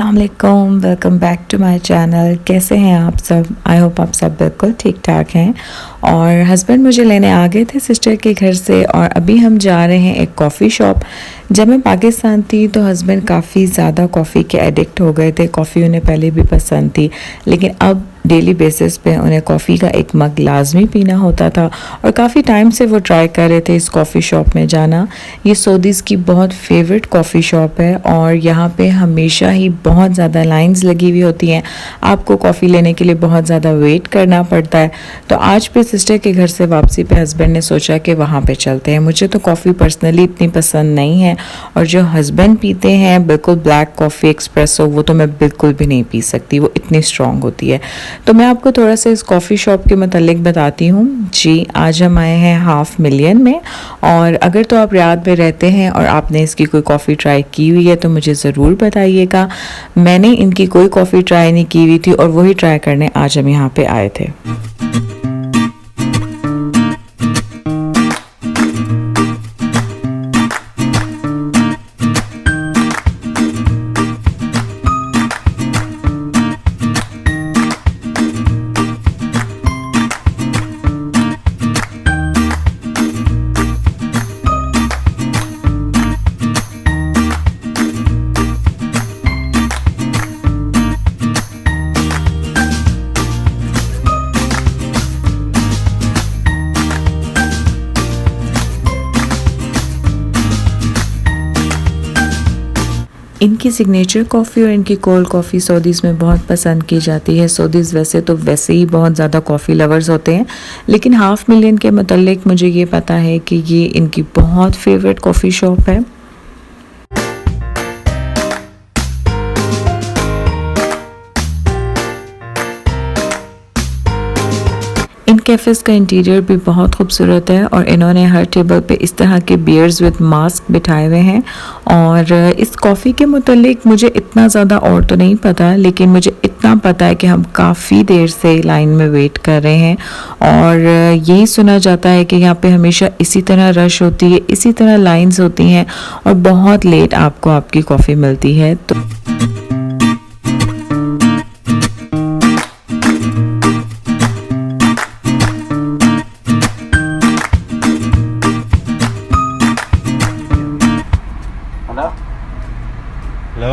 अस्सलाम वालेकुम, welcome back to my channel. कैसे हैं आप सब? आई होप आप सब बिल्कुल ठीक ठाक हैं। और हस्बैंड मुझे लेने आ गए थे सिस्टर के घर से और अभी हम जा रहे हैं एक कॉफ़ी शॉप। जब मैं पाकिस्तान थी तो हस्बैंड काफ़ी ज़्यादा कॉफ़ी के एडिक्ट हो गए थे। कॉफ़ी उन्हें पहले भी पसंद थी, लेकिन अब डेली बेसिस पे उन्हें कॉफ़ी का एक मग लाजमी पीना होता था और काफ़ी टाइम से वो ट्राई कर रहे थे इस कॉफ़ी शॉप में जाना। ये सऊदीज़ की बहुत फेवरेट कॉफ़ी शॉप है और यहाँ पे हमेशा ही बहुत ज़्यादा लाइंस लगी हुई होती हैं। आपको कॉफ़ी लेने के लिए बहुत ज़्यादा वेट करना पड़ता है। तो आज पे सिस्टर के घर से वापसी पे हस्बैंड ने सोचा कि वहाँ पे चलते हैं। मुझे तो कॉफ़ी पर्सनली इतनी पसंद नहीं है और जो हस्बैंड पीते हैं बिल्कुल ब्लैक कॉफ़ी एक्सप्रेसो, वो तो मैं बिल्कुल भी नहीं पी सकती, वो इतनी स्ट्रॉन्ग होती है। तो मैं आपको थोड़ा सा इस कॉफ़ी शॉप के मतलब बताती हूँ। जी, आज हम आए हैं 500,000 में और अगर तो आप रियाद में रहते हैं और आपने इसकी कोई कॉफ़ी ट्राई की हुई है तो मुझे ज़रूर बताइएगा। मैंने इनकी कोई कॉफ़ी ट्राई नहीं की हुई थी और वही ट्राई करने आज हम यहाँ पे आए थे। इनकी सिग्नेचर कॉफ़ी और इनकी कोल्ड कॉफ़ी सऊदीज़ में बहुत पसंद की जाती है। सऊदीज़ वैसे ही बहुत ज़्यादा कॉफ़ी लवर्स होते हैं, लेकिन 500,000 के मतलब मुझे ये पता है कि ये इनकी बहुत फेवरेट कॉफ़ी शॉप है। इन कैफ़ेज़ का इंटीरियर भी बहुत खूबसूरत है और इन्होंने हर टेबल पे इस तरह के बियर्स विद मास्क बिठाए हुए हैं। और इस कॉफ़ी के मुतालिक मुझे इतना ज़्यादा और तो नहीं पता, लेकिन मुझे इतना पता है कि हम काफ़ी देर से लाइन में वेट कर रहे हैं और यही सुना जाता है कि यहाँ पे हमेशा इसी तरह रश होती है, इसी तरह लाइंस होती हैं और बहुत लेट आपको आपकी कॉफ़ी मिलती है। तो Hello?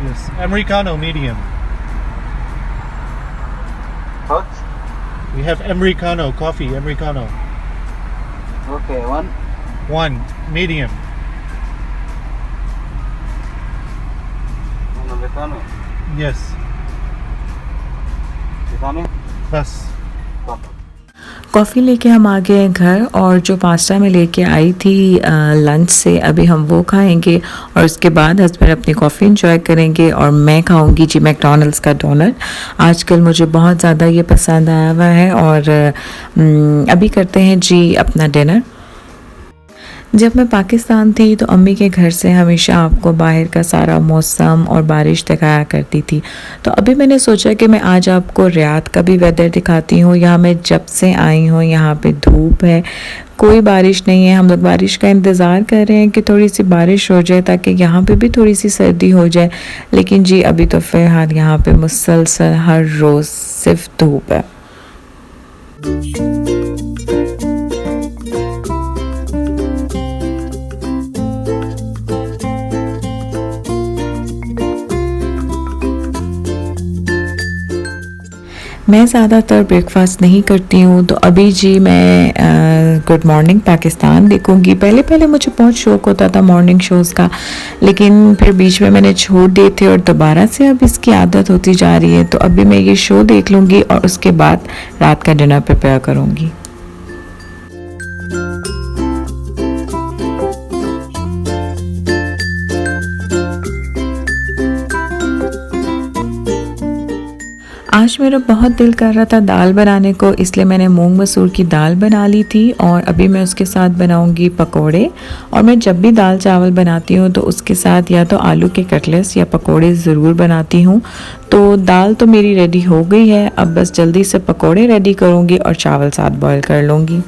Yes. Americano medium. Hot? We have Americano coffee, Americano. Okay, one. One, medium. One Americano. Yes. Americano? Bus. Coffee लेके हम आ गए हैं घर और जो पास्ता मैं लेके आई थी लंच से, अभी हम वो खाएंगे और उसके बाद हस्बैंड अपनी कॉफ़ी इंजॉय करेंगे और मैं खाऊंगी जी मैकडॉनल्ड्स का डोनट। आजकल मुझे बहुत ज़्यादा ये पसंद आया हुआ है और अभी करते हैं जी अपना डिनर। जब मैं पाकिस्तान थी तो अम्मी के घर से हमेशा आपको बाहर का सारा मौसम और बारिश दिखाया करती थी। तो अभी मैंने सोचा कि मैं आज आपको रियाद का भी वेदर दिखाती हूँ। यहाँ मैं जब से आई हूँ यहाँ पे धूप है, कोई बारिश नहीं है। हम लोग बारिश का इंतज़ार कर रहे हैं कि थोड़ी सी बारिश हो जाए ताकि यहाँ पे भी थोड़ी सी सर्दी हो जाए, लेकिन जी अभी तो फ़िलहाल यहाँ पे मुसलसल हर रोज़ सिर्फ धूप है। मैं ज़्यादातर ब्रेकफास्ट नहीं करती हूँ, तो अभी जी मैं गुड मॉर्निंग पाकिस्तान देखूँगी। पहले मुझे बहुत शौक़ होता था मॉर्निंग शोज़ का, लेकिन फिर बीच में मैंने छोड़ दिए थे और दोबारा से अब इसकी आदत होती जा रही है। तो अभी मैं ये शो देख लूँगी और उसके बाद रात का डिनर प्रिपेयर करूँगी। आज मेरा बहुत दिल कर रहा था दाल बनाने को, इसलिए मैंने मूंग मसूर की दाल बना ली थी और अभी मैं उसके साथ बनाऊंगी पकोड़े। और मैं जब भी दाल चावल बनाती हूँ तो उसके साथ या तो आलू के कटलेट्स या पकोड़े ज़रूर बनाती हूँ। तो दाल तो मेरी रेडी हो गई है, अब बस जल्दी से पकोड़े रेडी करूँगी और चावल साथ बॉईल कर लूँगी।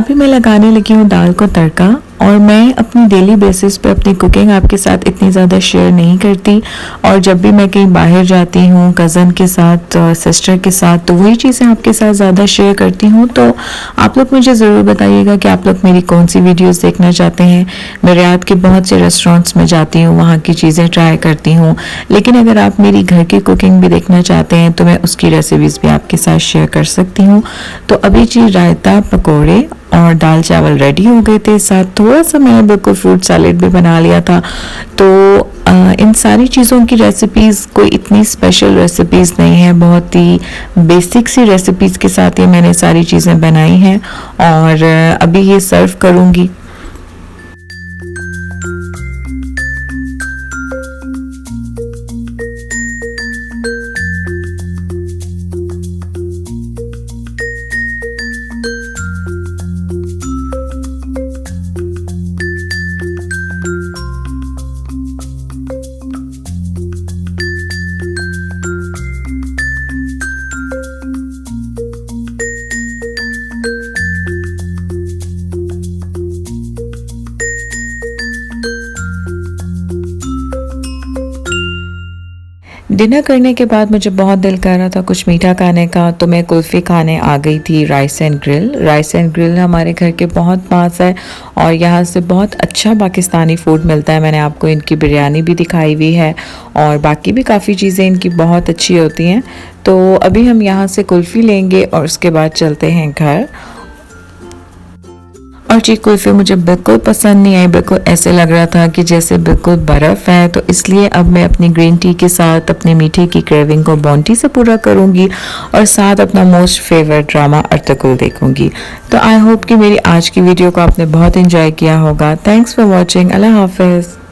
अभी मैं लगाने लगी हूँ दाल को तड़का। और मैं अपनी डेली बेसिस पे अपनी कुकिंग आपके साथ इतनी ज़्यादा शेयर नहीं करती, और जब भी मैं कहीं बाहर जाती हूँ कज़न के साथ, सिस्टर के साथ, तो वही चीज़ें आपके साथ ज़्यादा शेयर करती हूँ। तो आप लोग मुझे ज़रूर बताइएगा कि आप लोग मेरी कौन सी वीडियोस देखना चाहते हैं। मैं रियाद के बहुत से रेस्टोरेंट्स में जाती हूँ, वहाँ की चीज़ें ट्राई करती हूँ, लेकिन अगर आप मेरी घर की कुकिंग भी देखना चाहते हैं तो मैं उसकी रेसिपीज़ भी आपके साथ शेयर कर सकती हूँ। तो अभी जी रायता, पकोड़े और दाल चावल रेडी हो गए थे, साथ थोड़ा सा मैंने बिल्कुल फ्रूट सैलेड भी बना लिया था। तो इन सारी चीज़ों की रेसिपीज़ कोई इतनी स्पेशल रेसिपीज़ नहीं है, बहुत ही बेसिक सी रेसिपीज़ के साथ ये मैंने सारी चीज़ें बनाई हैं, और अभी ये सर्व करूँगी। डिनर करने के बाद मुझे बहुत दिल कर रहा था कुछ मीठा खाने का, तो मैं कुल्फ़ी खाने आ गई थी rice and grill. Rice and grill हमारे घर के बहुत पास है और यहाँ से बहुत अच्छा पाकिस्तानी फ़ूड मिलता है। मैंने आपको इनकी बिरयानी भी दिखाई हुई है और बाकी भी काफ़ी चीज़ें इनकी बहुत अच्छी होती हैं। तो अभी हम यहाँ से कुल्फ़ी लेंगे और उसके बाद चलते हैं घर। और जी कुल्फ़ी मुझे बिल्कुल पसंद नहीं आई, बिल्कुल ऐसे लग रहा था कि जैसे बिल्कुल बर्फ़ है। तो इसलिए अब मैं अपनी ग्रीन टी के साथ अपने मीठे की क्रेविंग को बोंटी से पूरा करूँगी और साथ अपना मोस्ट फेवरेट ड्रामा अर्तुगरुल देखूँगी। तो आई होप कि मेरी आज की वीडियो को आपने बहुत इंजॉय किया होगा। Thanks for watching. अल्लाह हाफिज़।